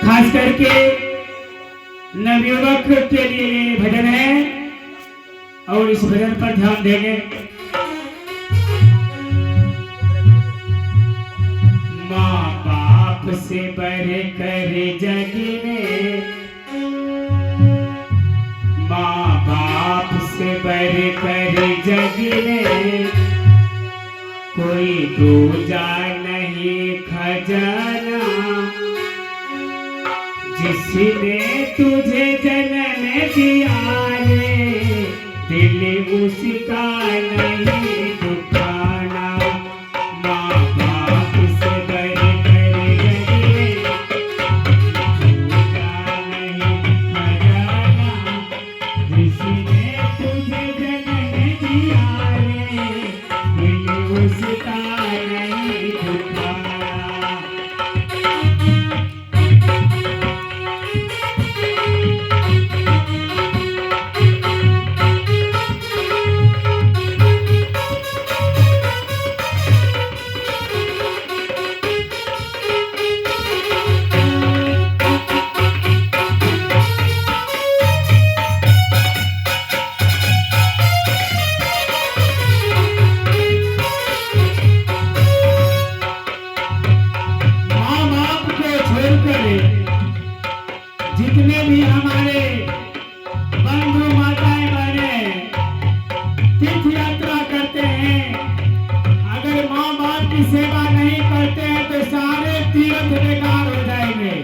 खास करके नवयुवक के लिए ये भजन है और इस भजन पर ध्यान देंगे। माँ बाप से बढ़ कर जग में, माँ बाप से बढ़ कर जग में कोई दूजा नहीं खजाना। जिसने तुझे जन्म दिया रे, दिल उसका नहीं दुखाना। माँ बाप से बढ़ कर जग में दूजा नहीं खजाना। जिसने तुझे जन्म दिया रे, दिल उसका नहीं दुखाना। जितने भी हमारे बंधु माताएं बहनें तीर्थ यात्रा करते हैं, अगर माँ बाप की सेवा नहीं करते हैं तो सारे तीर्थ बेकार हो जाएंगे।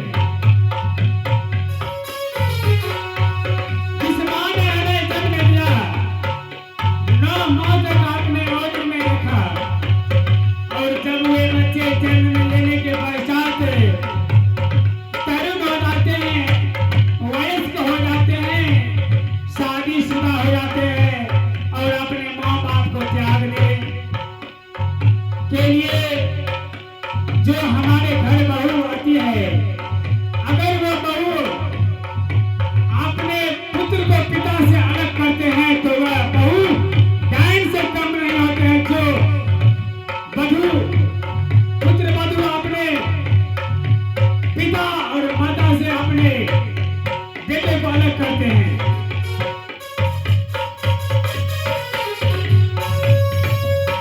जिस माँ ने हमें जन्म दिया, 9 माह तक आपने गोद में रखा और जब वे बच्चे जन्म लेने के पश्चात तरुण हो जाते हैं, वयस्क हो जाते हैं, शादीशुदा हो जाते हैं और अपने माँ बाप को त्यागने के लिए जो हमारे घर बहू आती है, अगर वो बहू अपने पुत्र को पिता से अलग करते हैं तो वह बहू डायन से कम नहीं होते हैं। जो बधू पुत्र बधू अपने पिता और माता से अपने बेटे को अलग करते हैं।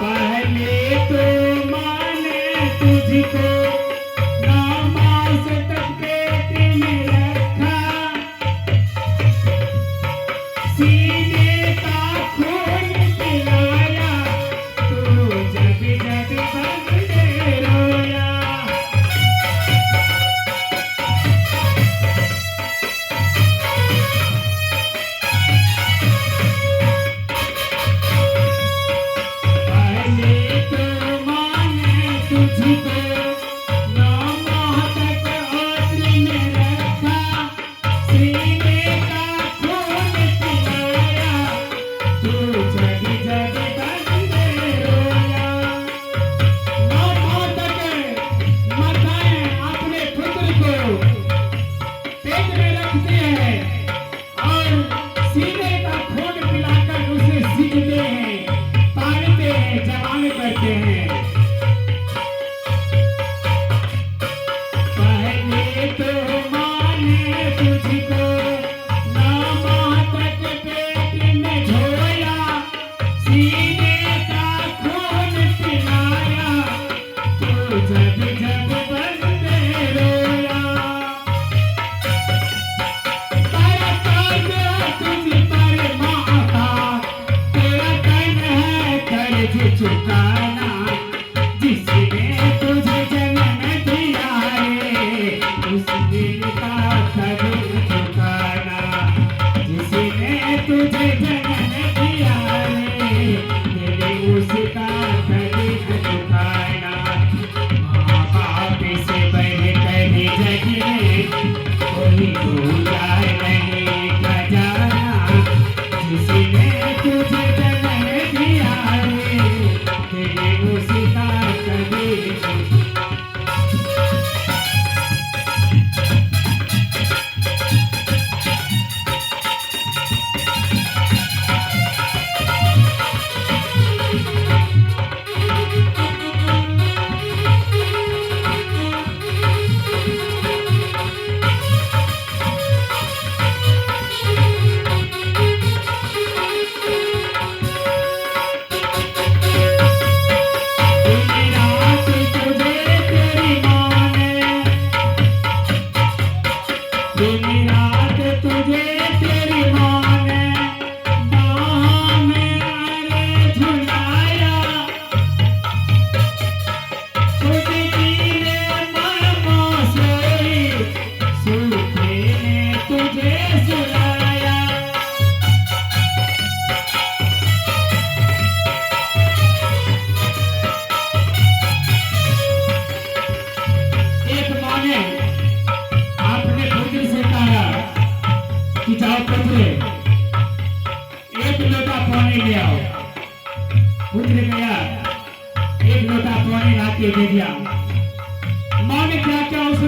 पहले तो माने तुझको 9 मास तक पेट में रखा, सीने का खून पिलाया, तू जग जग बंदे रोया। पहले तो माने तुझको 9 माह तक ओतरी में रखा, सीने का खून पिलाया, तू जग जग बंदे रोया। 9 माह तक माताएं अपने पुत्र को पेट में रखती है और सीने का खून पिलाकर उसे सीखते हैं, पालते हैं, जवान करते हैं। पहले तो माने तुझको 9 माह तक पेट में ढोया, सीने का खून पिलाया, तू जग जग बंदे रोया। तेरा कर्ज है तुझ पर माता, तेरा कर्ज है कर्ज चुकाना। जिसने तुझे जन्म दिया रे, उस दिल का कर्ज चुकाना। जिसने तुझे जन्म दिया रे, दिल उसका कर्ज चुकाना। माँ बाप से बढ़ कर जग में कोई दूजा नहीं खजाना। जिसने तुझे जन्म दिया रे, दिल उसका कर्ज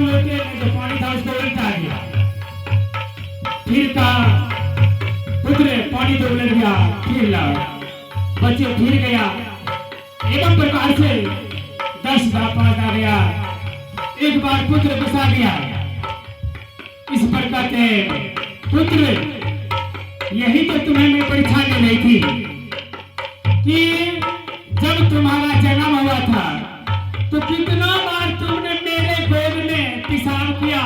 लोटे में जो पानी था उसको उल्टा दिया। फिर कहा पुत्र पानी तो उलट गया, फिर लाओ। बच्चे फिर गया, एवं प्रकार से 10 बार पाता गया। एक बार पुत्र गुस्सा गया, इस पर कहते पुत्र यही तो तुम्हें मैं परीक्षा ले रही थी कि जब तुम्हारा जन्म हुआ था तो कितना बार तुमने मेरे गोद में पेशाब किया,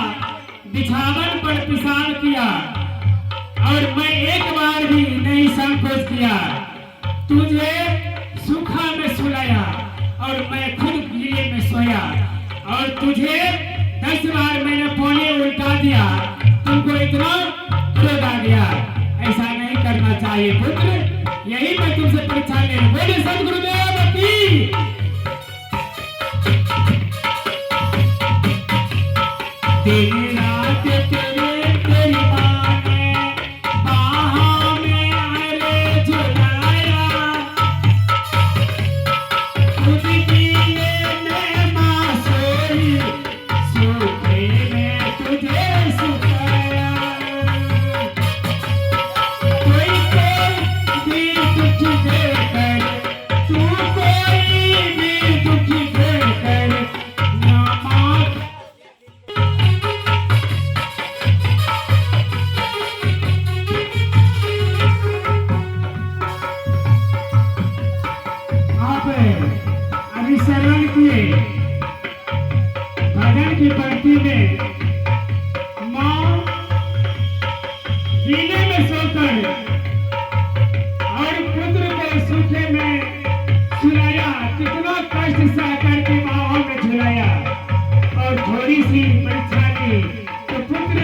बिछावन पर पेशाब किया, और मैं एक बार भी नहीं संकोच किया। तुझे सूखा में सुलाया और मैं खुद गीले में सोया, और तुझे 10 बार मैंने पानी उल्टा दिया, तुमको इतना क्रोध आ गया। ऐसा नहीं करना चाहिए पुत्र, यही मैं तुमसे परीक्षा ले रहा हूं। बोले सद्गुरुदेव की। दिन रात तेरी माँ ने बाहों में अरे झुलाया, खुद गीले में माँ सोई, सूखे में तुझे सुखाया। कोई भी दुख देकर, तू कोई भी दुख देकर ना माँ। आप अभी श्रवण किए भजन की पंक्ति में माँ गीले में सोकर और पुत्र को सूखे में सुलाया, कितना कष्ट सह करके बाहों में झुलाया, और थोड़ी सी परीक्षा ली तो पुत्र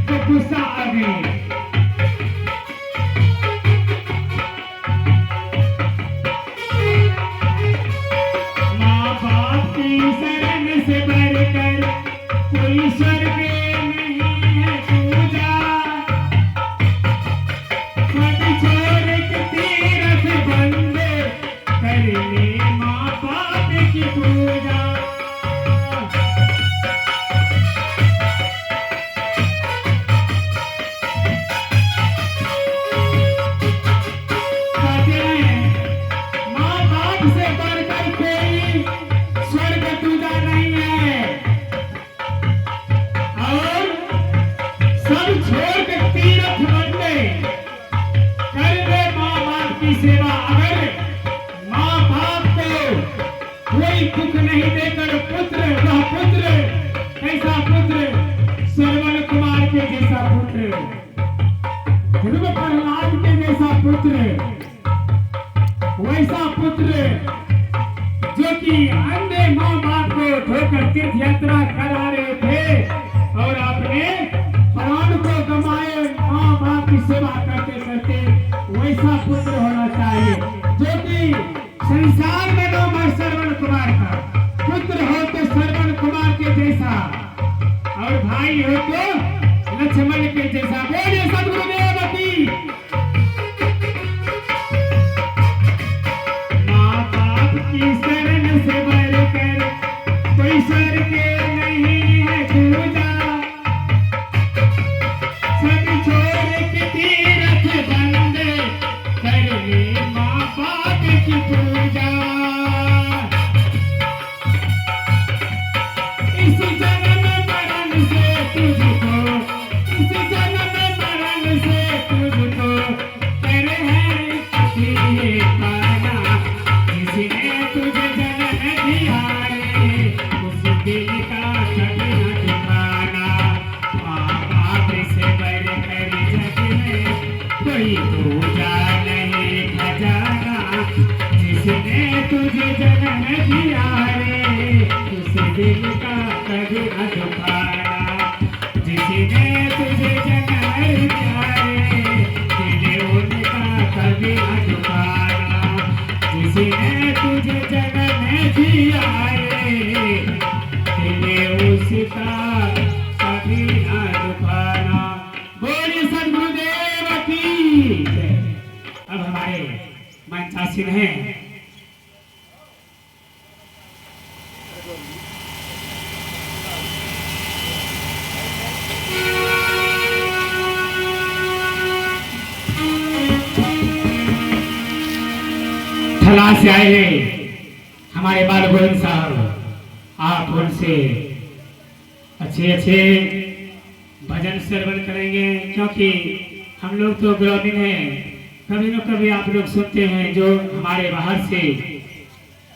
को गुस्सा आ गई। माँ बाप की शरण से बढ़कर कोई स्वर्ग नहीं है पूजा, सब छोड़ के तीरथ बंदे कर ले माँ बाप की पूजा। कहते हैं माँ बाप से बढ़कर कोई स्वर्ग दूजा नहीं है, और सब छोड़ के तीरथ बंदे कर ले माँ बाप की सेवा। अगर माँ बाप को कोई दुख नहीं देकर पुत्र, वह पुत्र कैसा पुत्र? श्रवण कुमार के जैसा पुत्र, ध्रुव प्रहलाद के जैसा पुत्र, वैसा पुत्र जो कि अन्य माँ बाप को धोकर तीर्थ यात्रा करा रहे थे और अपने प्राण को गंवाए माँ बाप की सेवा करते करते, वैसा पुत्र होना चाहिए। जो कि संसार में नाम है श्रवण कुमार का, पुत्र हो तो श्रवण कुमार के जैसा, और भाई हो तो लक्ष्मण के जैसा। बोलिए सद्गुरुदेव की। माँ बाप की शरण से बढ़कर कोई स्वर्ग नहीं है पूजा, सब छोड़ के तीरथ बंदे कर ले माँ बाप की पूजा। इस जन्म मरण से तुझको, इस जन्म मरण से तुझको कर है किसी पाना, जिसने तुझे जन्म दिया रे, उस दिल का कभी न दुखाना। माँ बाप से बढ़कर जग में कोई दूजा नहीं खजाना, जिसने तुझे जन्म दिया रे, उस दिल का कभी न दुखाना। जिसने तुझे जन्म दिया रे, तुझे उनका कभी न दुखाना। जिसने तुझे जन्म दिया रे, तुझे उसका कभी न दुखाना। बोलिए सद्गुरुदेव की जय। अब हमारे मंचासीन हैं प्रयास से आए हैं हमारे बाल गोविंद साहब, आप उनसे अच्छे अच्छे भजन श्रवण करेंगे, क्योंकि हम लोग तो ग्रामीण हैं, कभी न कभी आप लोग सुनते हैं जो हमारे बाहर से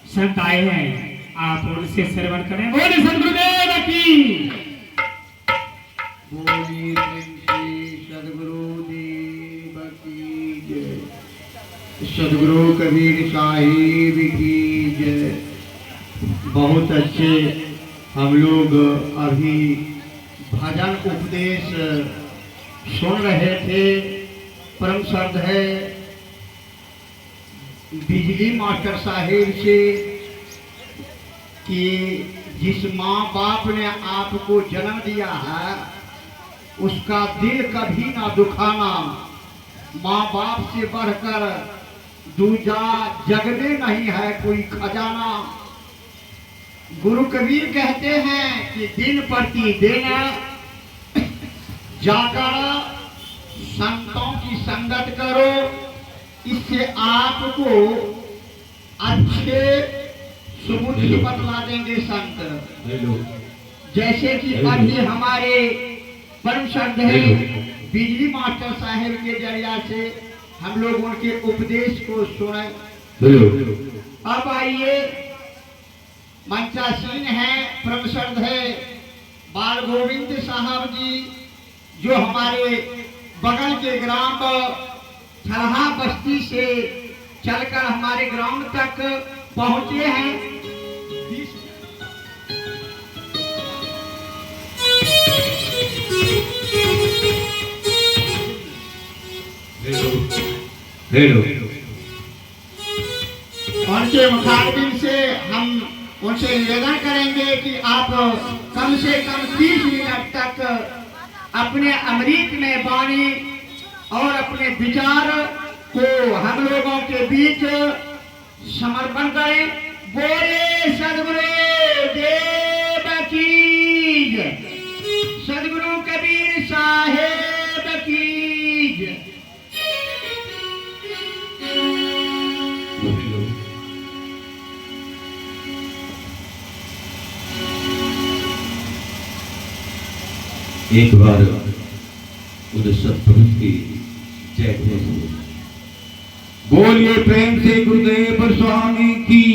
संत आए हैं, आप उनसे श्रवण करें। बोले सदगुरुदेव की, बोलिए सदगुरुदेव की जय, सदगुरु कबीर साहिब की जय। बहुत अच्छे हम लोग अभी भजन उपदेश सुन रहे थे। परम श्रद्धेय बिजली मास्टर साहिब से कि जिस माँ बाप ने आपको जन्म दिया है उसका दिल कभी ना दुखाना, माँ बाप से बढ़कर दूजा जग में नहीं है कोई खजाना। गुरु कबीर कहते हैं कि दिन प्रतिदिन जाकर संतों की संगत करो, इससे आपको अच्छे सुबुद्धि बतला देंगे संत। जैसे कि अभी हमारे परम श्रद्धेय बिजली मास्टर साहेब के जरिया से हम लोग उनके उपदेश को सुने। अब आइए मंचासीन है परम श्रद्धेय बाल गोविंद साहब जी, जो हमारे बगल के ग्राम छलहा बस्ती से चलकर हमारे ग्राम तक पहुंचे हैं। उनके मुखारबिन से हम उनसे निवेदन करेंगे कि आप कम से कम 30 मिनट तक अपने अमृत में वाणी और अपने विचार को हम लोगों के बीच समर्पण करें। बोले सदगुरु देव की जय, सदगुरु कबीर साहेब की जय। एक बार उधर सतपुरुष की जय घोष बोलिए प्रेम से गुरुदेव स्वामी की।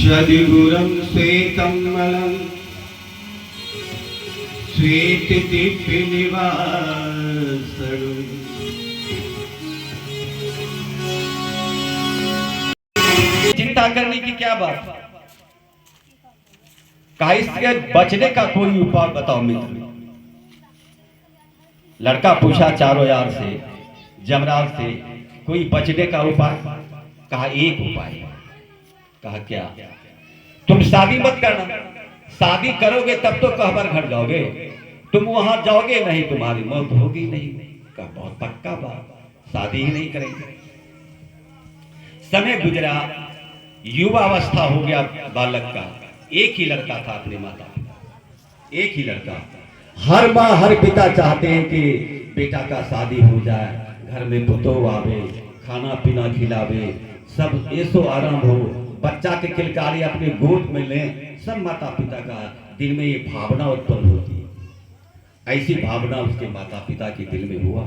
सद्गुरुं श्वेतमलं श्वेत दिव्य निवासं चिंता करने की क्या बात, कहा इसके बचने का कोई उपाय बताओ मित्र। लड़का पूछा चारों यार से, जमराज से, कोई बचने का उपाय? कहा एक उपाय है। कहा क्या? तुम शादी मत करना, शादी करोगे तब तो कहबर घर जाओगे, तुम वहां जाओगे नहीं, तुम्हारी मौत होगी नहीं। कहा बहुत पक्का बात, शादी ही नहीं करेंगे। समय गुजरा, युवा अवस्था हो गया बालक का। एक ही लड़का था अपने माता पिता, एक ही लड़का। हर माँ हर पिता चाहते हैं कि बेटा का शादी हो जाए, घर में पुतोह आवे, खाना पीना खिलावे, सब ऐसो आराम हो, बच्चा के किलकारी अपने गोद में लें। सब माता पिता का दिल में ये भावना उत्पन्न होती है। ऐसी भावना उसके माता पिता के दिल में हुआ।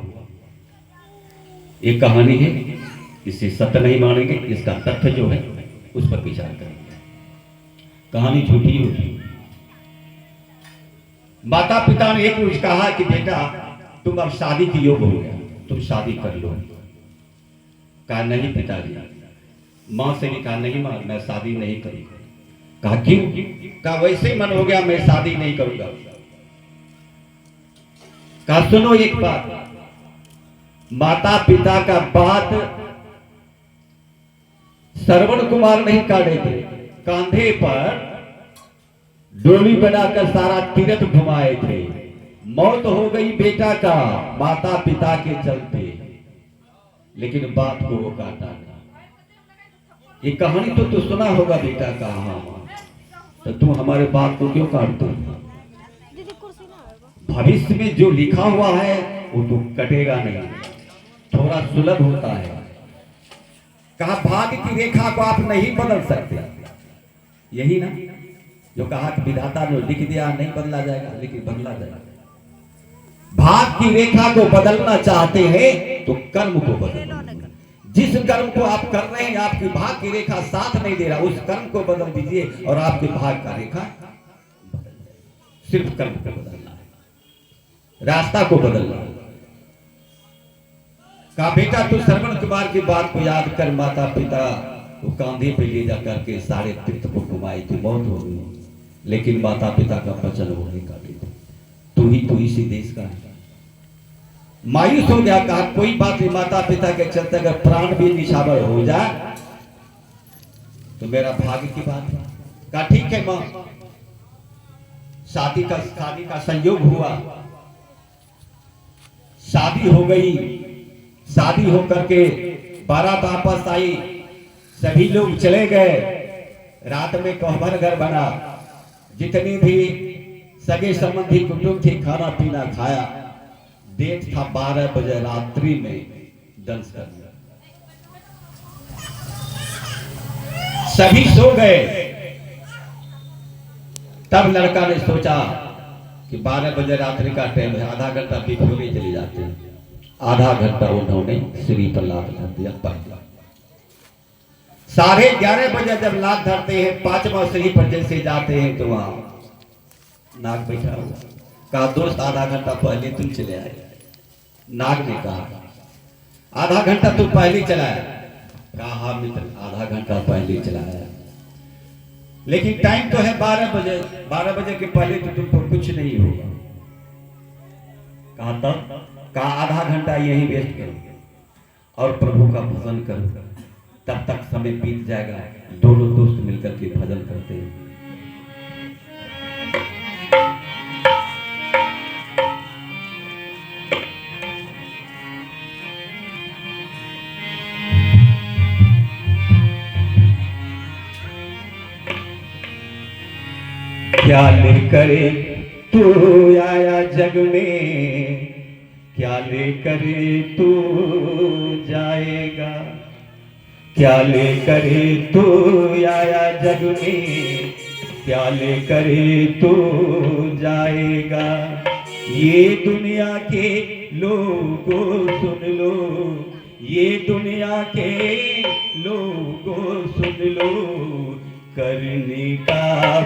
एक कहानी है, इसे सत्य नहीं मानेंगे, इसका तथ्य जो है उस पर विचार करेंगे। कहानी झूठी होगी। माता पिता ने एक कहा कि बेटा तुम अब शादी के योग्य हो गया, तुम शादी कर लो। कहा नहीं पिताजी। मां से भी कहा नहीं मां, मैं शादी नहीं करूंगा। कहा क्यों? कहा वैसे ही मन हो गया, मैं शादी नहीं करूंगा। कहा सुनो एक बात, माता पिता का बात श्रवण कुमार नहीं काटे थे, कांधे पर डोली बनाकर सारा तीर्थ घुमाए थे। मौत हो गई बेटा का माता पिता के चलते, लेकिन बात को वो काटा नहीं। ये कहानी तो तू सुना होगा बेटा का, हाँ, तो तू हमारे बात को क्यों काटता? भविष्य में जो लिखा हुआ है वो तो कटेगा नहीं, थोड़ा सुलभ होता है। कहा भाग्य की रेखा को आप नहीं बदल सकते, यही ना जो कहा कि विधाता ने लिख दिया नहीं बदला जाएगा, लेकिन बदला जाएगा। भाग्य की रेखा को बदलना चाहते हैं तो कर्म को बदलो। जिस कर्म को आप कर रहे हैं आपकी भाग्य की रेखा साथ नहीं दे रहा, उस कर्म को बदल दीजिए और आपके भाग्य का रेखा बदल जाएगा। सिर्फ कर्म को बदलना है, रास्ता को बदलना है। कहा बेटा तू श्रवण कुमार की बात को याद कर, माता पिता को कांधे पे ले जा करके सारे तीर्थ को घुमाई, तू मौत हो गई, लेकिन माता पिता का वचन वो नहीं काटे। तू ही इसी देश का है। मायूस हो गया, कहा कोई बात नहीं, माता पिता के चलते अगर प्राण भी निछावर हो जाए तो मेरा भाग्य की बात है। कहा ठीक है मां, शादी का संयोग हुआ, शादी हो गई। शादी होकर के बारात वापस आई, सभी लोग चले गए। रात में कोहबर घर बना, जितनी भी सगे संबंधी कुटुंब थे खाना पीना खाया। डेट था 12 बजे रात्रि में डांस करना, सभी सो गए। तब लड़का ने सोचा कि 12 बजे रात्रि का टाइम है, आधा घंटा बिफोरे चले जाते हैं। आधा घंटा उन्होंने श्री पर लात धर दिया। पहला 11:30 बजे जब लात धरते हैं, 5वां श्री पर जैसे जाते हैं तो वहां नाग बैठा हुआ। कहा दोस्त आधा घंटा पहले तुम चले आए। नाग ने कहा आधा घंटा तुम पहले चला आया। कहा हाँ मित्र, आधा घंटा पहले चला आया, लेकिन टाइम तो है 12 बजे। 12 बजे के पहले तो तुमको कुछ नहीं होगा। कहा तब? कहा आधा घंटा यही वेस्ट करो और प्रभु का भजन करो, तब तक समय बीत जाएगा। दोनों दोस्त मिलकर के भजन करते हैं। क्या लेकर तू आया जग में, क्या लेकर तू जाएगा। क्या लेकर तू आया जग में, क्या लेकर तू जाएगा। ये दुनिया के लोगों सुन लो, ये दुनिया के लोगों सुन लो, करने का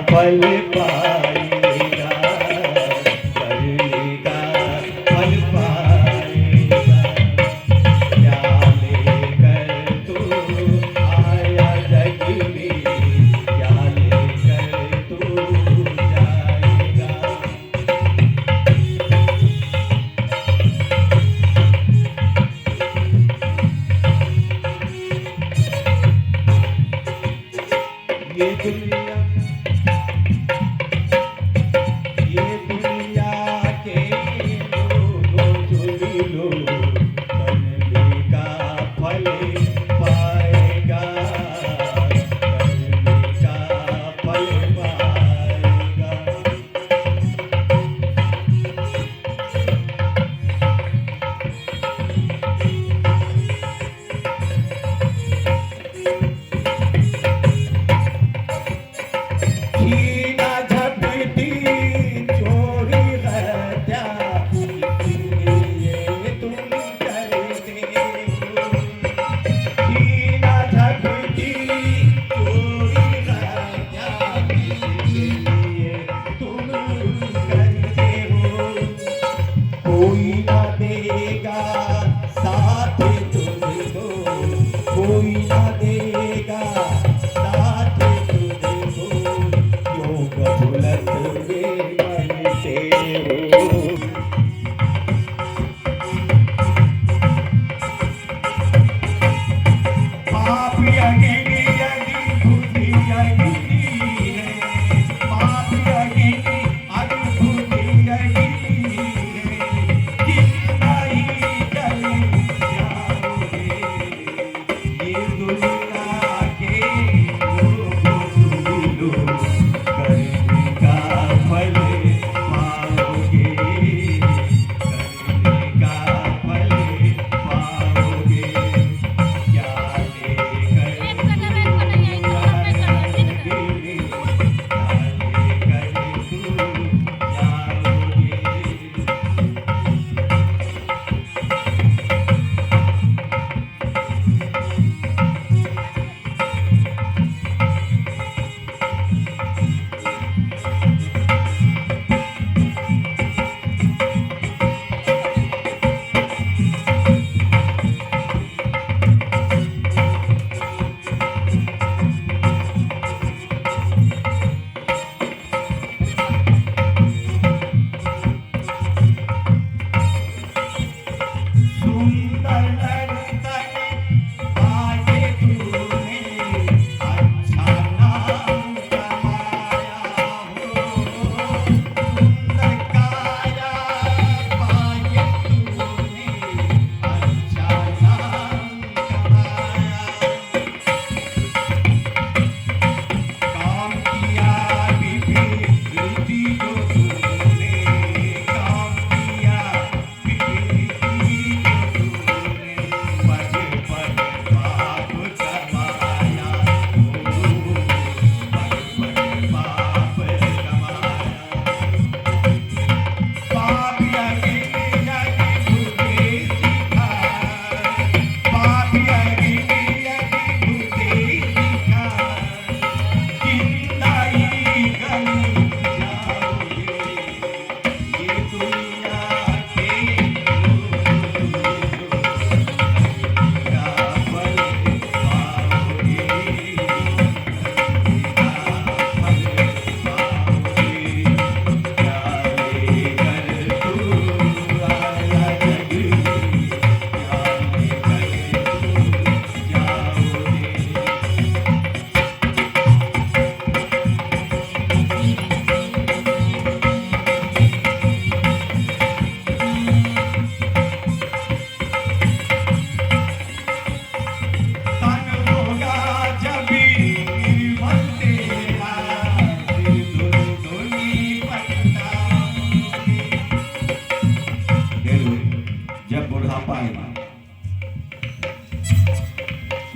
फल पाएगा, करने का फल पाएगा। क्या लेकर तू आया जग में, क्या लेकर तू जाएगा। ये दुनिया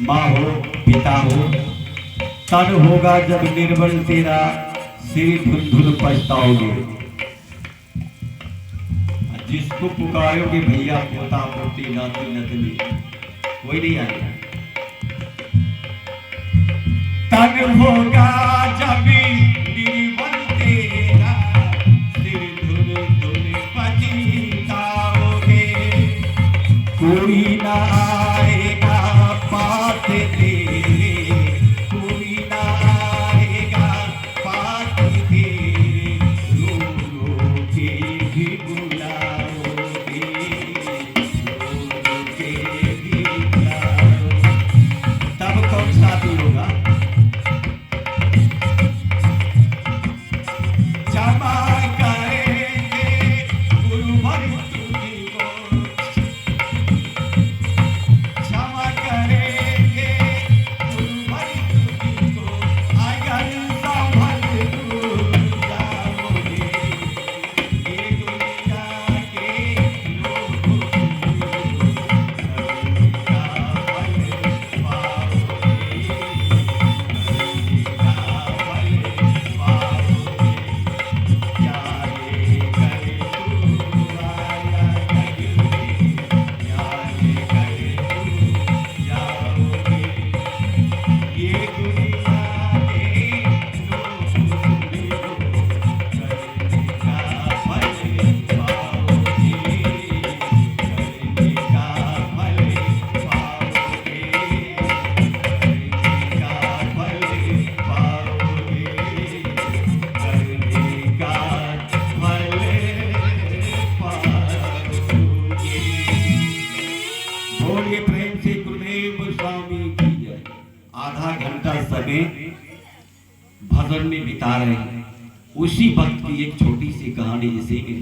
माँ हो पिता हो, तन होगा जब निर्बल तेरा, सिर धुन धुन पछताओगे। जिसको पुकारोगे भैया पोता पोती नाती नतनी, कोई नहीं आएगा। तन होगा जब निर्बल तेरा, सिर धुन धुन पछताओगे। कोई ना आएगा पास तेरे, कोई ना आएगा पास तेरे, रो रो के भी बुलाओगे, रो रो के भी बुलाओगे। तब कौन साथी होगा? क्षमा करेंगे गुरुवर तुझको, क्षमा करेंगे गुरुवर तुझको, अगर संभल तू जाओगे। ये दुनिया के लोगों का फल पाओगे, बोलिए प्रेम से गुरुदेव स्वामी की जय। आधा घंटा समय भजन में बिता रहे हैं। उसी वक्त की एक छोटी सी कहानी इसी में।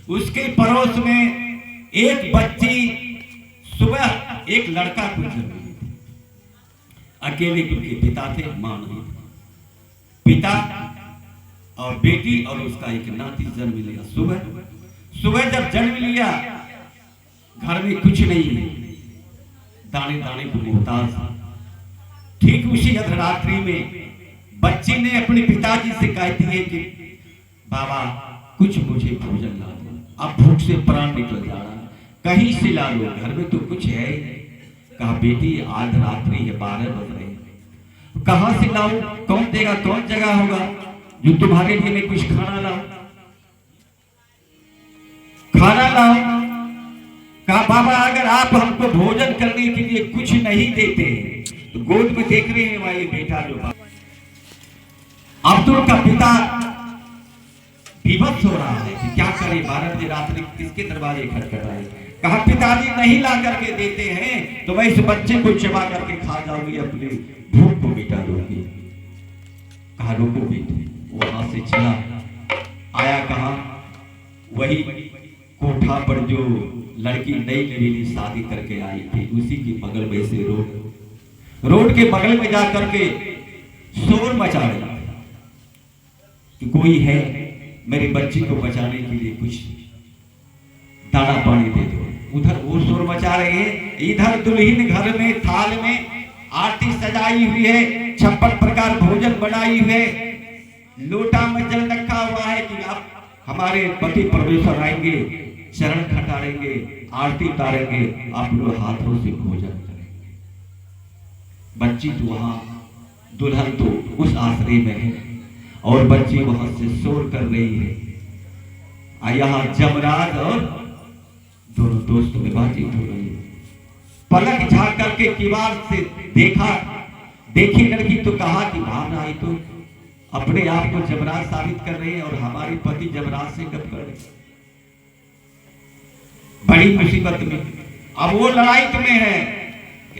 उसके पड़ोस में एक बच्ची, सुबह एक लड़का को जन्म दिया। अकेले उनके पिता थे, मां नहीं। पिता और बेटी और उसका एक नाती जन्म लिया। सुबह जब जन्म लिया, घर में कुछ नहीं है, दाने दाने को मोहताज। ठीक उसी अर्धरात्रि में बच्ची ने अपने पिताजी से कहती है कि बाबा कुछ मुझे भोजन ला दो, अब भूख से प्राण निकल जा रहा है, कहीं से ला लो, घर में तो कुछ है ही नहीं। कहा बेटी आज रात्रि है, 12 बज रहे हैं, कहां से लाऊं? कौन देगा? कौन जगह होगा जो तुम्हारे लिए मैं कुछ खाना लाऊं? खाना लाऊं? कहा बाबा अगर आप हमको भोजन करने के लिए कुछ नहीं देते तो गोद में देख रहे हैं हमारे बेटा जो अब्दुल का पिता विवश हो रहा है कि क्या करे, 12 बजे रात्रि किसके दरवाजे खटखटाए। कहा पिताजी नहीं ला करके देते हैं तो मैं इस बच्चे को चबा करके खा जाऊंगी, अपनी भूख को मिटा दूंगी। कहा रुको बेटे। वहां से चला आया, कहा वही कोठा पर जो लड़की नई नवेली शादी करके आई थी उसी के बगल में से रोड के बगल में जा करके शोर मचा रहा कि कोई है, मेरी बच्ची को बचाने के लिए कुछ दाना पानी दे दो। उधर वो शोर मचा रहे हैं, इधर दुल्हन घर में थाल में आरती सजाई हुई है, 56 प्रकार भोजन बनाई हुई है, लोटा में जल रखा हुआ है कि आप हमारे पति परमेश्वर आएंगे, चरण खटारेंगे, आरती उतारेंगे, आप लोग हाथों से भोजन करेंगे। बच्ची तो वहां, दुल्हन तो उस आश्रय में है और बच्ची वहां से शोर कर रही है। यहाँ जमराज और दोनों दोस्त में बातचीत हो रही है। पलक झाँक करके किवाड़ से देखी लड़की तो कहा कि भावना आई तो अपने आप को जमराज साबित कर रहे हैं और हमारे पति जमराज से गप कर रहे हैं। बड़ी मुसीबत में, अब वो लड़ाई तुम्हें है,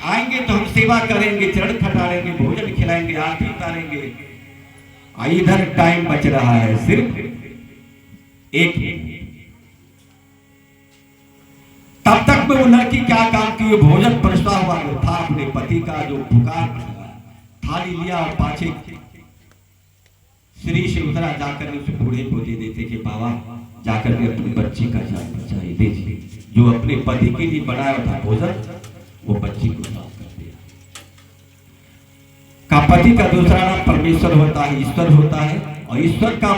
आएंगे तो हम सेवा करेंगे, चरण खटारेंगे, भोजन खिलाएंगे, आरती उतारेंगे। इधर टाइम बच रहा है सिर्फ एक। तब तक में वो लड़की क्या काम की, वो भोजन परोसा हुआ जो था अपने पति का, जो पुकार थाली लिया और पाछे श्री से उतरा, जाकर उसे बूढ़े को दे देते कि बाबा जाकर के अपनी बच्ची का जान बचाए दीजिए। जो अपने पति के लिए बनाया था भोजन वो बच्ची को साफ कर दिया। पति का दूसरा नाम परमेश्वर होता है, ईश्वर होता है। और ईश्वर का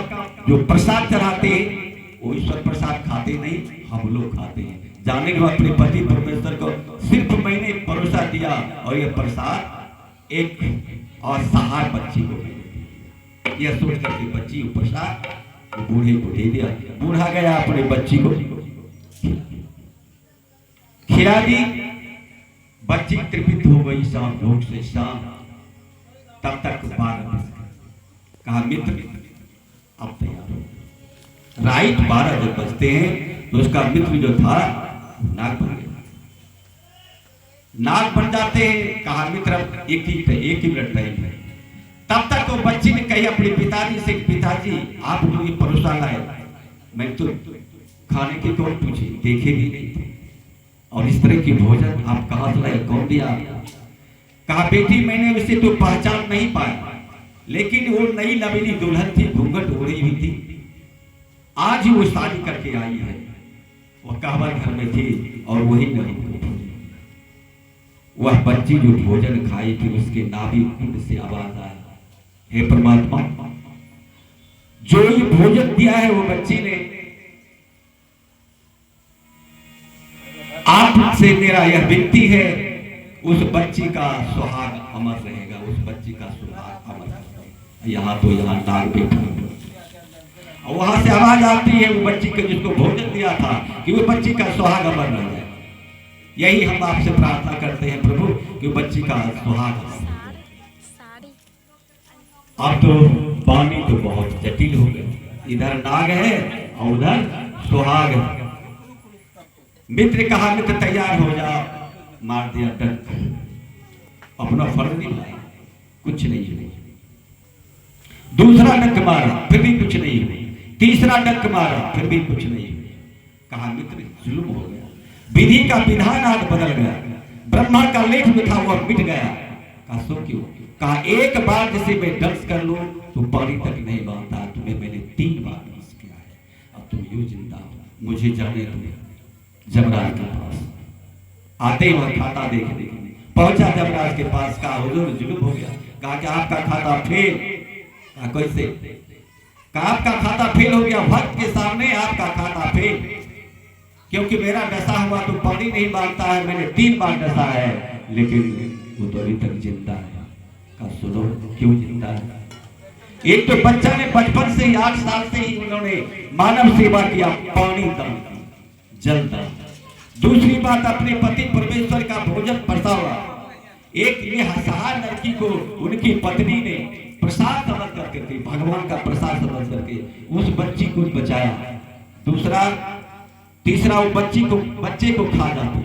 जो प्रसाद चढ़ाते हैं वो ईश्वर प्रसाद खाते नहीं, हम लोग खाते हैं। जाने के बाद अपने पति परमेश्वर को सिर्फ मैंने परोसा दिया और यह प्रसाद एक असहाय बच्ची को मैंने दिया। यह सोच करके बच्ची को प्रसाद बूढ़े को दे दिया। बूढ़ा गया अपने बच्ची को खिला दी। बच्ची तृप्त हो गई शाम भूख से शाम। तब तक 12 बज गए। कहा मित्र अब तैयार हो। राइट 12 जब बजते हैं तो उसका मित्र जो था नाग बन गया। नाग बन जाते हैं। कहा मित्र अब एक ही मिनट टाइम है। तब तक तो बच्ची ने कही अपने पिताजी से, पिताजी आप जो ये परोसा लाए, मैं तो खाने की कौन पूछी, देखे भी नहीं थे, और इस तरह की भोजन आप कहाँ से लाए, कौन दिया आपको? कहा बेटी मैंने उसे तो पहचान नहीं पाया, लेकिन वो नई लवेली दुल्हन थी, घूंघट ओढ़ी हुई थी। आज ही वो शादी करके आई है। वो कहवर घर में थी और वही नहीं वह बच्ची जो भोजन खाई थी उसके नाभि कुंड से आवाज आया, हे परमात्मा जो ये भोजन दिया है वो बच्ची ने, आपसे मेरा यह विनती है उस बच्ची का सुहाग अमर रहेगा, उस बच्ची का सुहाग अमर रहेगा। यहाँ तो यहाँ नाग बैठा और वहां से आवाज आती है वो बच्ची के जिसको भोजन दिया था कि वो बच्ची का सुहाग अमर रह जाए। यही हम आपसे प्रार्थना करते हैं प्रभु कि बच्ची का सुहाग। अब तो वाणी तो बहुत जटिल हो गई, इधर नाग है और उधर सुहाग है। मित्र कहा मित्र तैयार हो जा, मार दिया डंक, अपना फर्ज नहीं लाया, कुछ नहीं हुई। दूसरा डंक मारा फिर भी कुछ नहीं हुई, तीसरा डंक मारा फिर भी कुछ नहीं हुई। कहा मित्र जुल्म हो गया, विधि का विधान आज बदल गया, ब्रह्मा का लेख में था वह मिट गया। कहा सो क्यों? कहा एक बार जिसे मैं डंस कर लूं तो पानी तक नहीं बांधता, तुम्हें मैंने 3 बार डंस किया है, अब तुम यूं जिंदा हो, मुझे जाने दो। जमराज के पास आते ही वह खाता देखने पहुंचा जमराज के पास। कहा हुजूर जुल्म हो गया। कहा कि आपका खाता फेल। कहा कैसे? कहा आपका खाता फेल हो गया, भक्त के सामने आपका खाता फेल, क्योंकि मेरा डसा हुआ तो पानी नहीं मांगता है, मैंने 3 बार डसा है, लेकिन वो तो अभी तक जिंदा है। कहा सुनो क्यों जिंदा है? एक तो बच्चा ने बचपन से ही 8 साल से ही उन्होंने मानव सेवा किया, पानी दान, जल दान। दूसरी बात अपने पति परमेश्वर का भोजन परसावा। एक ये असहाय लड़की को उनकी पत्नी ने प्रसाद समझ करके, भगवान का प्रसाद समझ करके उस बच्ची को बचाया। तीसरा वो बच्चे को खा जाती,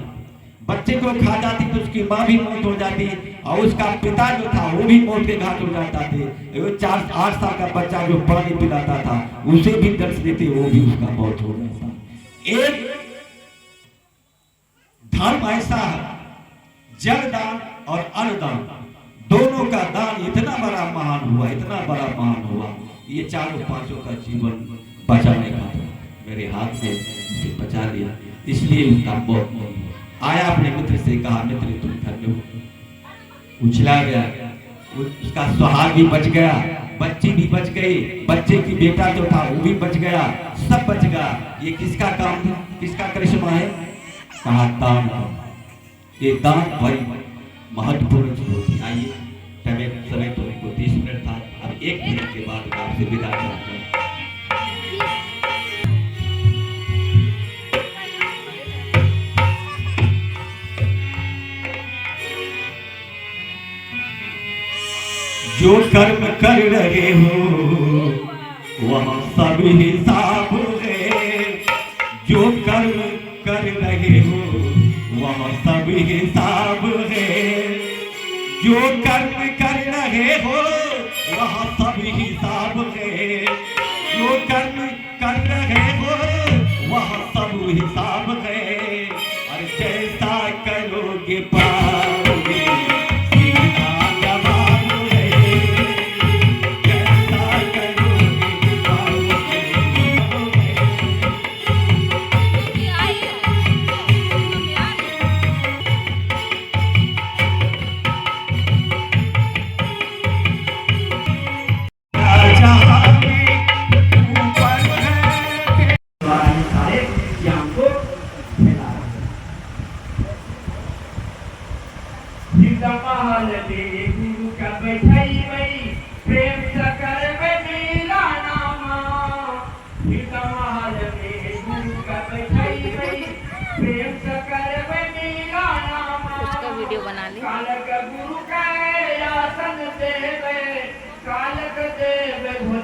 बच्चे को खा जाती तो उसकी माँ भी मौत हो जाती और उसका पिता जो था वो भी मौत के घाट हो जाता थे। वो 8 साल का बच्चा जो पानी पिलाता था उसे भी दर्श देते, वो भी उसका मौत हो जाता। एक धर्म ऐसा है, जल दान और अन्न दान दोनों का दान इतना बड़ा महान हुआ, इतना बड़ा महान हुआ। ये 4-5 का जीवन बचाने का मेरे हाथ से उसे बचा लिया, इसलिए उसका मौत नहीं हुआ। आया अपने मित्र से कहा मित्र तुम धन्य हो। उछला गया, उसका सुहाग भी बच गया, बच्ची भी बच गई, बच्चे की बेटा जो था वो भी बच गया, सब बच गया। ये किसका काम था, किसका करिश्मा है? कहा दान। ये दान भाई महत्वपूर्ण चीज होती है। आइए समय तो उनको 30 मिनट था, अब 1 मिनट के बाद आपसे विदा चाहूंगा। जो कर्म कर रहे हो वह सब हिसाब है, जो कर्म कर रहे हो वह सब हिसाब है, जो कर्म कर रहे हो वह सब हिसाब है, जो कर्म कर रहे हो वह सब हिसाब है। और जैसा करोगे पाओगे,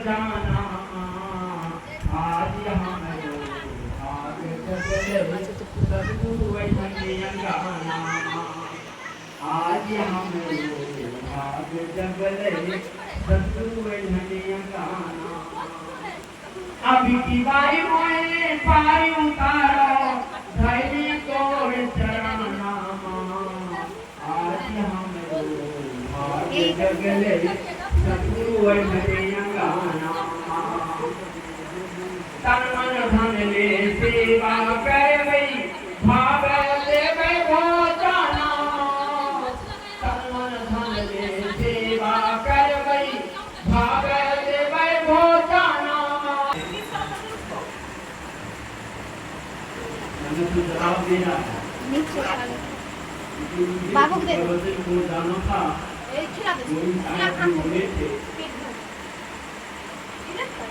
जाना आज हम भाग जगले सतगुरु वैष्णव गाना आज हम भाग जगले सतगुरु वैष्णव गाना अभी की बारी मोए पारी उतारो धैर्य को चरण नामा आज हम भाग जगले सतगुरु वैष्णव गाना तन मन धन ले सेवा करवै भाव देवै भोजना तन मन धन ले सेवा करवै भाव देवै भोजना बाबू को दे को जाना था खिला दे खिला खा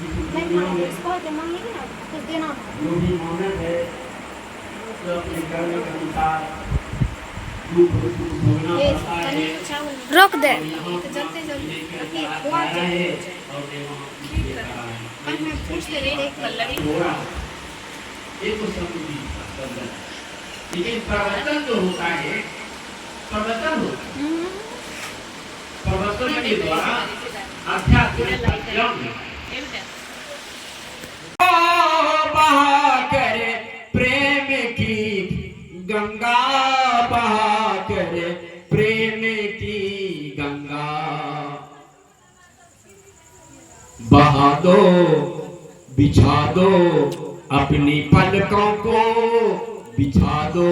इसको तो मांगेंगे ना कुछ देना जो भी मानव है तो अपने कर्म के अनुसार दुख भोगना पड़ता है रोक दे तो जल्दी जल्दी हुआ है और और मैं पूछते रही एक पल्लवी थोड़ा एक तो समझी लेकिन प्रवर्तन जो होता है प्रवर्तन प्रवर्तन के द्वारा आध्यात्मिक ज्ञान बहा कर प्रेम की गंगा बहा कर प्रेम की गंगा बहा दो बिछा दो अपनी पलकों को बिछा दो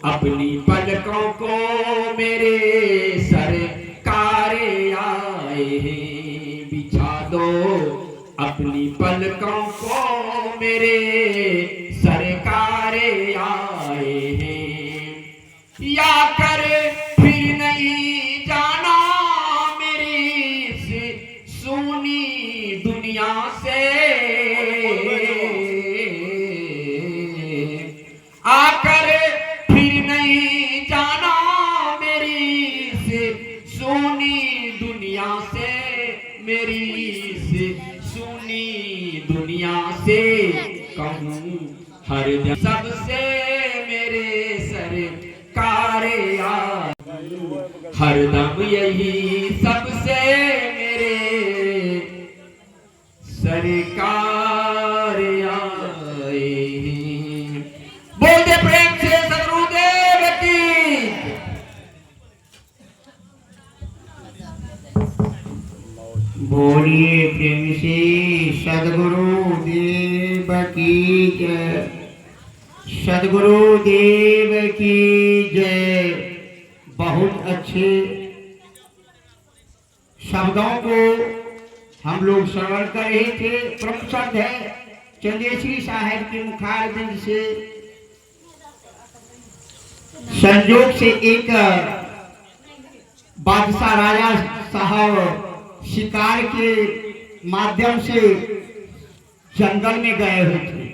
अपनी पलकों को मेरे सरकार आए हैं बिछा दो अपनी पलकों को मेरे सरकार आए हैं या कर फिर नहीं जाना मेरी इस सूनी दुनिया से आकर फिर नहीं जाना मेरी इस सूनी दुनिया से मेरी इस सूनी दुनिया से कहूँ हर जन सबसे मेरे सरकार हरदम यही सबसे मेरे सरकार आए हैं बोल दे प्रेम से सदगुरुदेव की बोलिए प्रेम से सदगुरुदेव की जय सदगुरुदेव की जय बहुत अच्छे शब्दों को हम लोग श्रवण कर रहे थे प्रमुख है चंदेश्वरी साहब के मुखारबिंद से संयोग से एक बादशाह राजा साहब शिकार के माध्यम से जंगल में गए हुए थे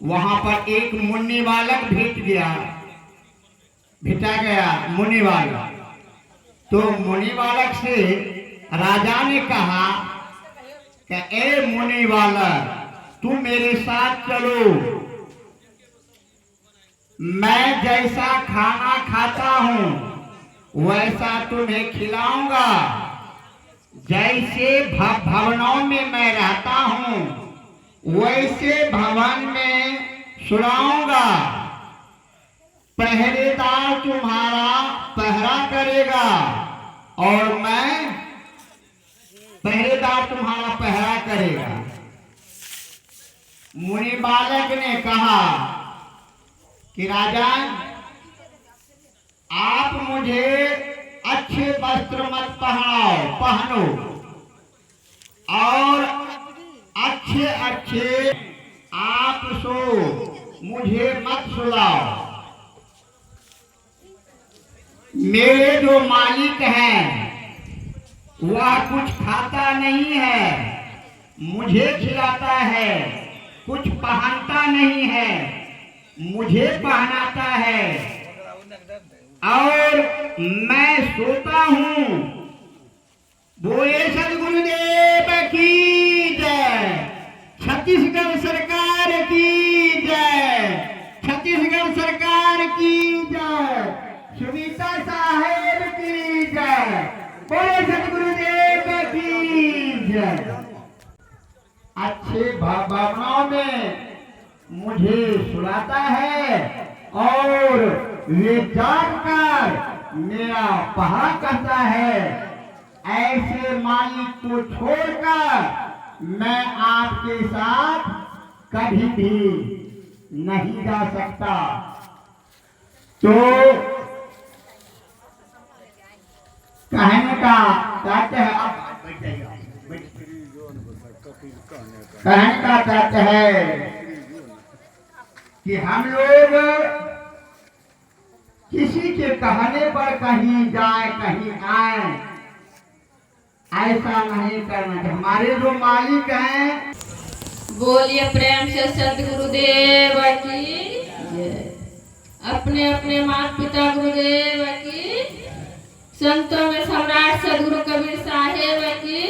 वहां पर एक मुन्नी बालक भेटा गया मुनि बालक तो मुनि बालक से राजा ने कहा कि ए मुनि बालक तुम मेरे साथ चलो मैं जैसा खाना खाता हूं वैसा तुम्हें खिलाऊंगा जैसे भवनों में मैं रहता हूं वैसे भवन में सुलाऊंगा पहरेदार तुम्हारा पहरा करेगा और मैं पहरेदार तुम्हारा पहरा करेगा मुनि बालक ने कहा कि राजा आप मुझे अच्छे वस्त्र मत पहनो और अच्छे आप सो मुझे मत सुलाओ मेरे जो मालिक हैं वह कुछ खाता नहीं है मुझे खिलाता है कुछ पहनता नहीं है मुझे पहनाता है और मैं सोता हूँ बोले सदगुरुदेव की जय, छत्तीसगढ़ सरकार की जय, छत्तीसगढ़ सरकार की जय, सुनीता साहेब की जय, बोले सतगुरुदेव की जय। अच्छे भावनाओं में मुझे सुनाता है और वे जानकर मेरा पहाड़ करता है। ऐसे मालिक को छोड़कर मैं आपके साथ कभी भी नहीं जा सकता। तो कहने का चाहते हैं, आप बैठ जाइए, कहने का चाहते हैं कि हम लोग किसी के कहने पर कहीं जाए कहीं आए, ऐसा नहीं करना चाहिए। हमारे जो मालिक हैं, बोलिए प्रेम से सदगुरुदेव की जय। अपने अपने माता पिता गुरुदेव की, संतों में सम्राट सदगुरु कबीर साहेब की।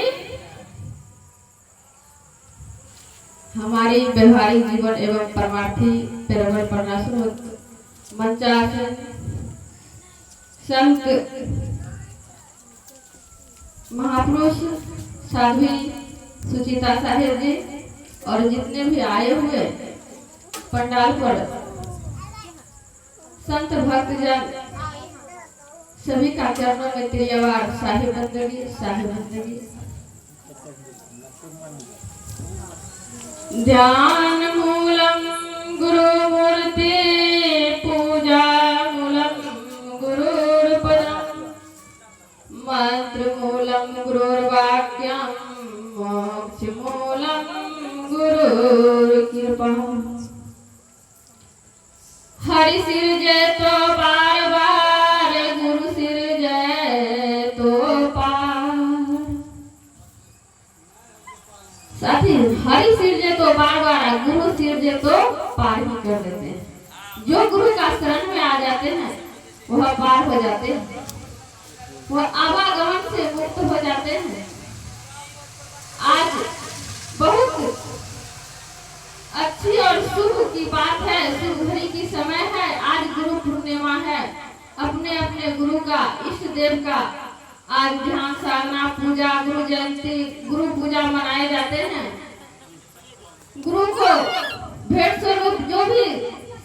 हमारी व्यवहारिक जीवन एवं परमार्थी प्रबल प्रणाशन मंचासन संत महापुरुष साध्वी सुचिता साहेब जी और जितने भी आए हुए पंडाल पर संत भक्तजन सभी का चरणों में त्रियवार साहिब बंदगी। ध्यान मूलम गुरु मूर्ति पूजा मूलम गुरुर्पदम मंत्र मूलम गुरुर्वाक्यम मोक्ष मूलम गुरुर्कृपा। हरि सिर जय तो बार बार, गुरु सिर जय तो पार। साथी हरि सिर जय तो बार बार, गुरु सिर जय तो पार ही कर देते हैं। जो गुरु का शरण में आ जाते हैं वह पार हो जाते हैं, वह आवागमन से मुक्त हो जाते हैं। आज बहुत अच्छी और शुभ की बात है, शुभ घड़ी की समय है। आज गुरु पूर्णिमा है। अपने अपने गुरु का, इष्ट देव का आज ध्यान साधना पूजा, गुरु जयंती, गुरु पूजा मनाए जाते हैं। गुरु को भेंट स्वरूप जो भी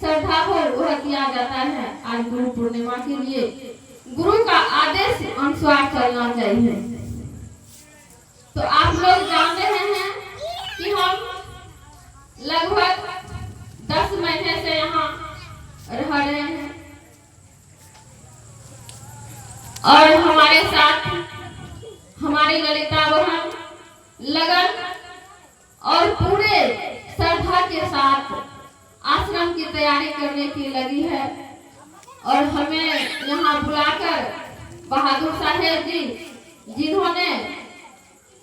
श्रद्धा हो वह किया जाता है। आज गुरु पूर्णिमा के लिए गुरु का आदेश अनुसार चलना चाहिए। तो आप लोग जान रहे हैं कि हम लगभग 10 महीने से यहाँ रह रहे हैं और हमारे साथ हमारी ललिता बहन लगन और पूरे श्रद्धा के साथ आश्रम की तैयारी करने की लगी है। और हमें यहाँ बुलाकर बहादुर साहेब जी, जिन्होंने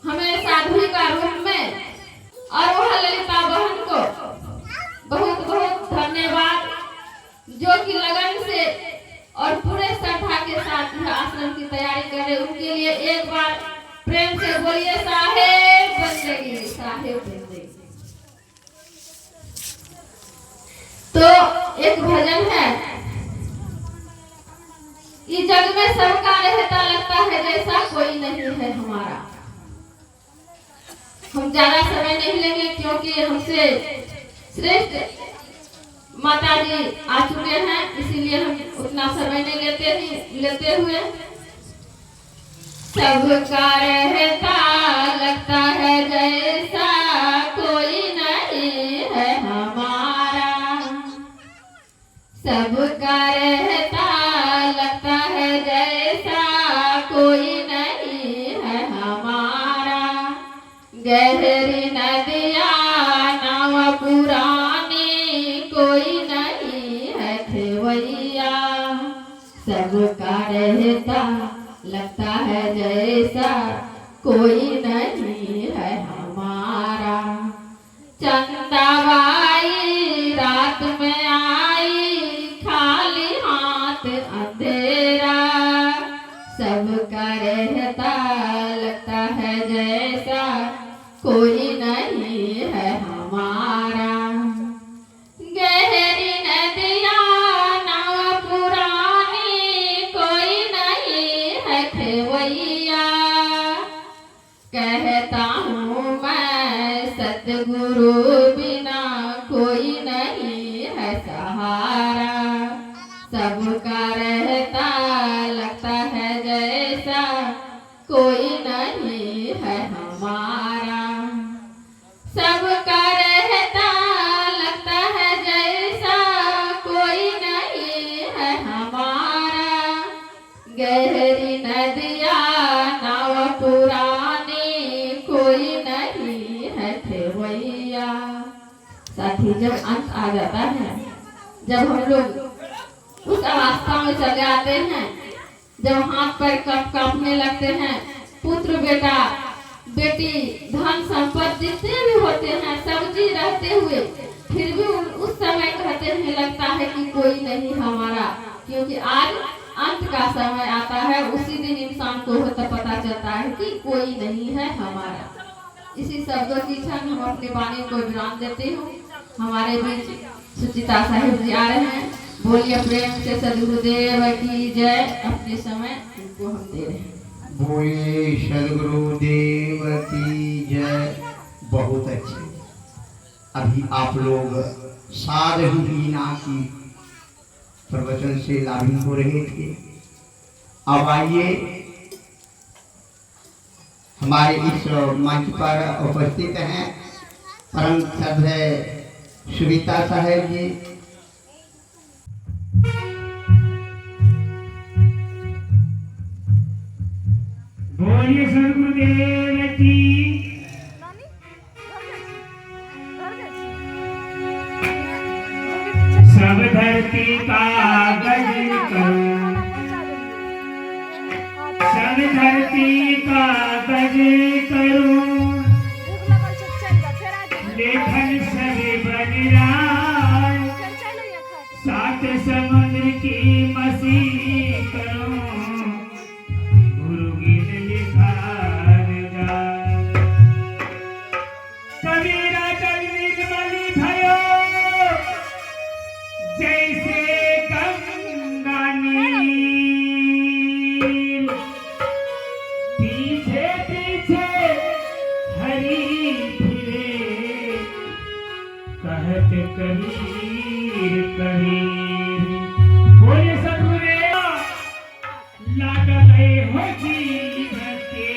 हमें साध्वी का रूप में, और वह ललिता बहन को बहुत बहुत धन्यवाद, जो कि लगन से और पूरे श्रद्धा के साथ यह आश्रम की तैयारी कर रहे। उनके लिए एक बार प्रेम से बोलिए साहेब बंदगी, साहेब बंदगी। तो एक भजन है, इस जग में सबका रहता लगता है जैसा कोई नहीं है हमारा। हम ज्यादा समय नहीं लेंगे क्योंकि हमसे श्रेष्ठ माता जी आ चुके हैं, इसीलिए हम उतना समय नहीं लेते हुए सबका रहता लगता है जैसा कोई नहीं है हमारा। सबका रहता लगता है जैसा कोई नहीं है हमारा। गहरी नदिया नाव पुरानी कोई नहीं है खेवैया। सबका रहता लगता है जैसा कोई नहीं है हमारा। चंदाबाई रात में आई खाली हाथ अंधेरा। सबका रहता लगता है जैसा नहीं है हमारा। गहरी नदिया नाव पुरानी, कोई नहीं है खेवैया। कहता हूँ मैं सतगुरु बिना कोई नहीं है सहारा। सबका रहता लगता है जैसा, कोई नहीं है हमारा। सबका रहता लगता है जैसा, कोई नहीं है हमारा। गहरी नदिया नाव पुरानी, कोई नहीं है खेवैया। साथी, जब अंत आ जाता है, जब हम लोग उस अवस्था में चले आते हैं, जब हाथ पैर कांपने लगते हैं, पुत्र बेटा बेटी धन संपत्ति जितने भी होते हैं सब जी रहते हुए, फिर भी उस समय कहते हैं लगता है कि कोई नहीं हमारा। क्योंकि आज अंत का समय आता है, उसी दिन इंसान को तो पता चलता है कि कोई नहीं है हमारा। इसी शब्दों की क्षण हम अपनी वाणी को विराम देते हूँ। हमारे बीच सुचिता साहिब जी आ रहे हैं। बोलिए प्रेम से सदगुरुदेव की जय। अपने समय उनको हम दे रहे हैं। बोले सदगुरुदेव की जय। बहुत अच्छे। अभी आप लोग साधु हीना की प्रवचन से लाभित हो रहे थे। अब आइए हमारे इस मंच पर उपस्थित हैं परम श्रद्धेय सुविता साहेब जी। बोलिए सदगुरुदेव की। सब धरती का गजल करो, सब धरती का गजल करो, लेखन सभी बन राय, सात समुद्र की मसीह करो, गुरु गीत लिखा जाए। कबीरा जल निर्मली भयो, जैसे गंगा नील, पीछे पीछे हरि फिरे, कहत कबीर कबीर। बोले सदगुरुदेव लागल हो जीव के,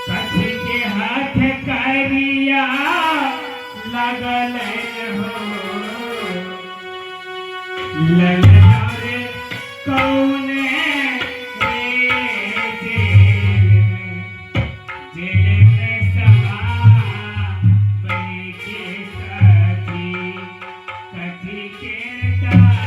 कछ के हाथ करिया लागल हो, लगना रे कौने जेल में समा बैठे साथी, कथी के डाला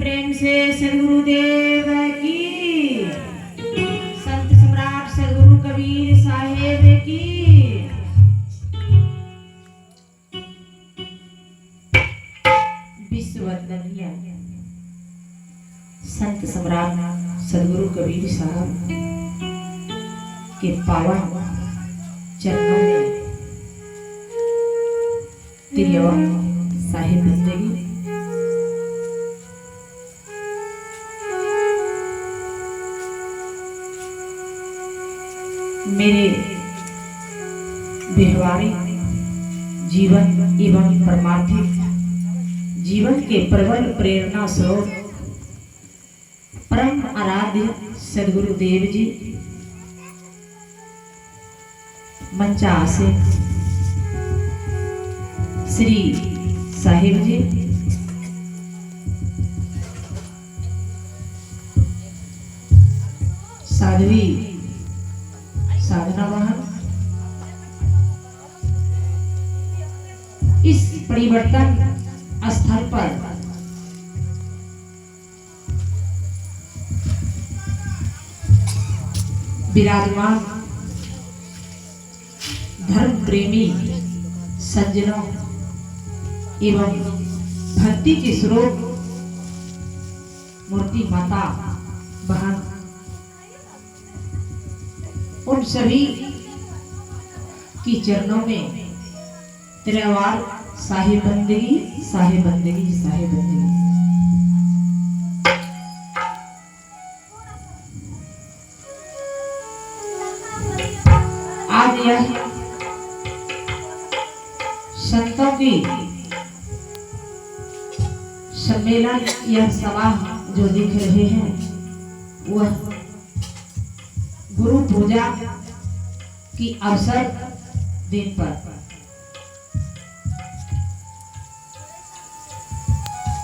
प्रेम से सदगुरुदेव की, संत सम्राट सदगुरु कबीर साहेब की। विश्ववंदनीय संत सम्राट सदगुरु कबीर साहब के पावन चरणों में तिरवा साहिब जिंदगी। मेरे व्यवहारिक जीवन एवं परमार्थिक जीवन के प्रबल प्रेरणा स्रोत परम आराध्य सदगुरुदेव जी मंचा से श्री साहिब जी, साध्वी साधना वाहन, इस परिवर्तन स्थल पर विराजमान धर्म प्रेमी सज्जनों एवं भक्ति के स्रोत मूर्ति माता बहन, उन सभी की चरणों में तिरवार साहिब बंदगी, साहिब बंदगी, साहिब बंदगी। आज यह संतों की सम्मेलन, यह सभा जो दिख रहे हैं वह गुरु पूजा की अवसर दिन पर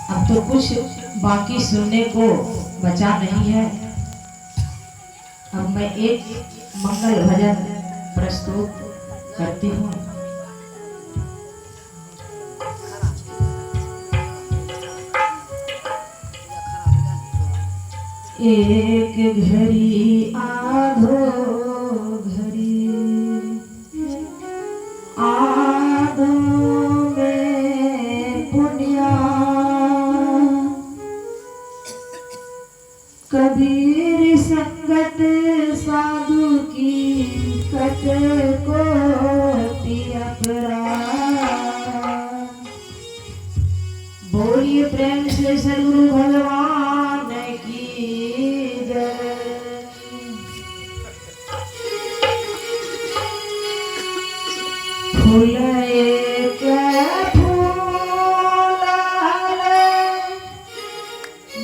अब तो कुछ बाकी सुनने को बचा नहीं है। अब मैं एक मंगल भजन प्रस्तुत करती हूँ। एक घड़ी आधो घड़ी आधो में पुण्या, कबीर संगत साधु की कट कोटि अपराध। बोलिए प्रेम से सदगुरु भगवान की जय। फूल एक फूल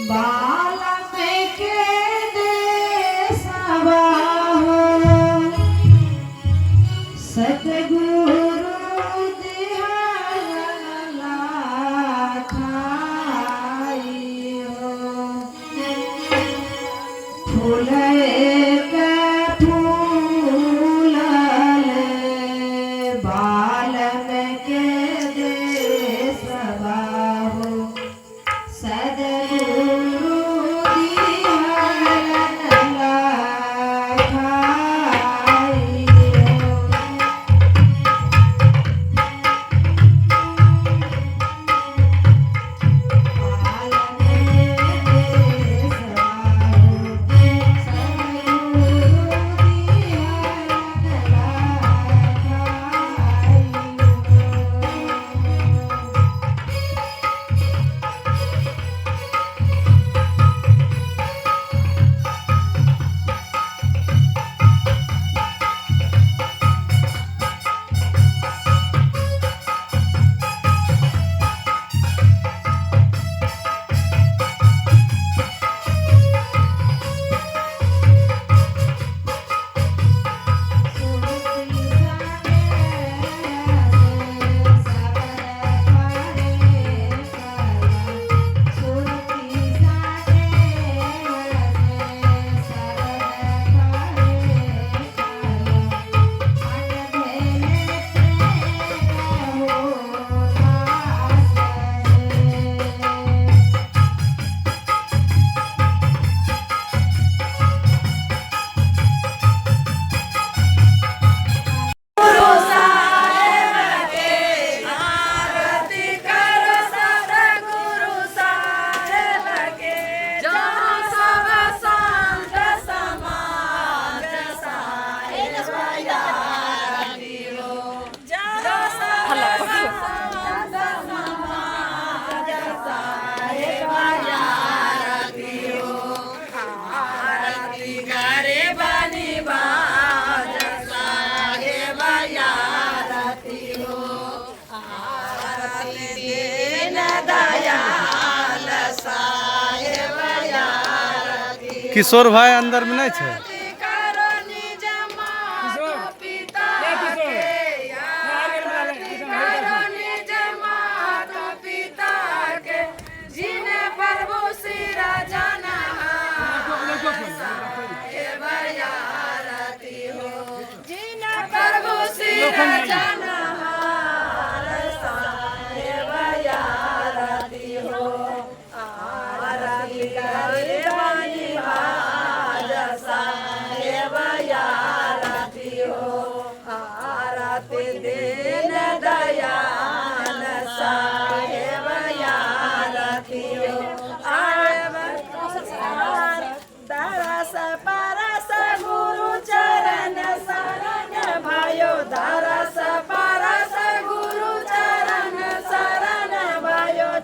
बाल में के दे सवा हो, सतगुरु दिहला खाई हो। फूल एक फूल बाल में किशोर भाई अंदर में नहीं छे।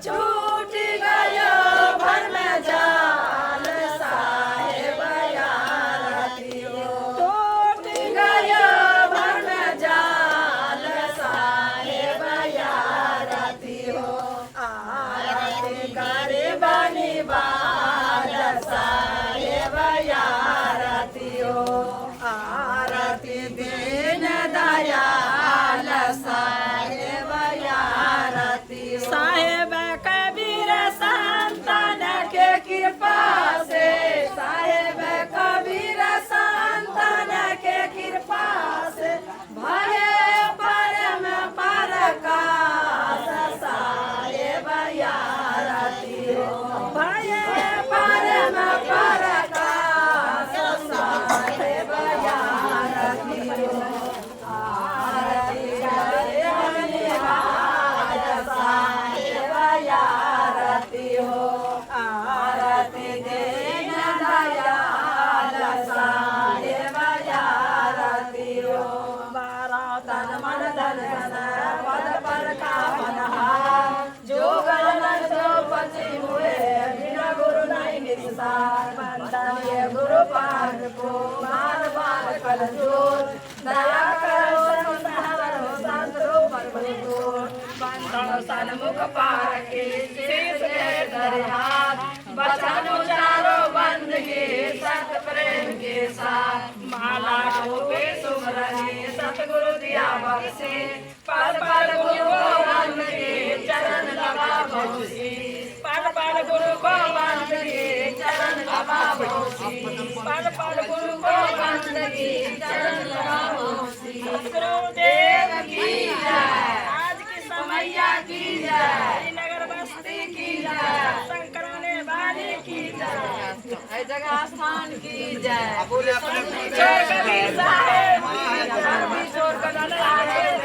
छूट गयो भर में जाल साहेब यारती हो, टूट गयो भर में जाल साहेब यारती हो, आरती करे बनी बाज साहेब यारती हो, आरती दीन दयाल साहेब यारती हो, साहेब कबीर संतान के कृपा से, साहेब कबीर संतान के कृपा से भये परम परकाश साहेब यारती हो, भये परम परकाश साहेब यारती हो, आरती करे बनिवाज साहेब यारती हो, आरती दीन दयाल साहेब यारती हो, बारह तन मन धन धन पद पर का बनहार, जो गणन जो पति हुए बिना गुरु नहीं निस्तार, बंदन ये गुरु पाद को बार बार कर जोर, दया करो संसार हो संतों पर भरपूर, बंदन सन्मुख पार के शीश के दरहार, बचन उचारो बंदगी सत प्रेम के साथ, माला टोपे सुमरनी सतगुरु दिया बख्शी, पल पल गुरु को बंदगी चरण लगा बहुसी, पल पल गुरु को बंदगी चरण लगा बहुसी, पल पल गुरु को बंदगी चरण लगा बहुसी, गुरुदेव की जय, आज की समैया की जय, नगर बस्ती की जय, शंकराने वाली की जय, जगह स्थान की जय, चोर कबीर साहेब की जय, चोर कबीर साहेब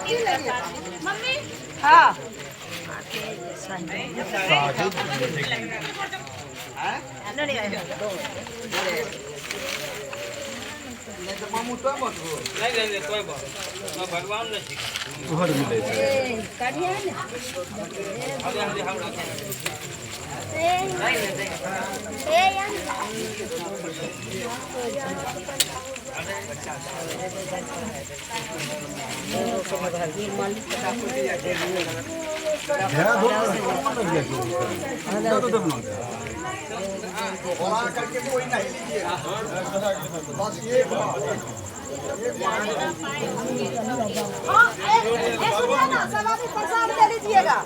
की मम्मी हाँ भगवान ने करके कोई नहीं लीजिएगा, बस ये प्रसाद ले लीजिएगा,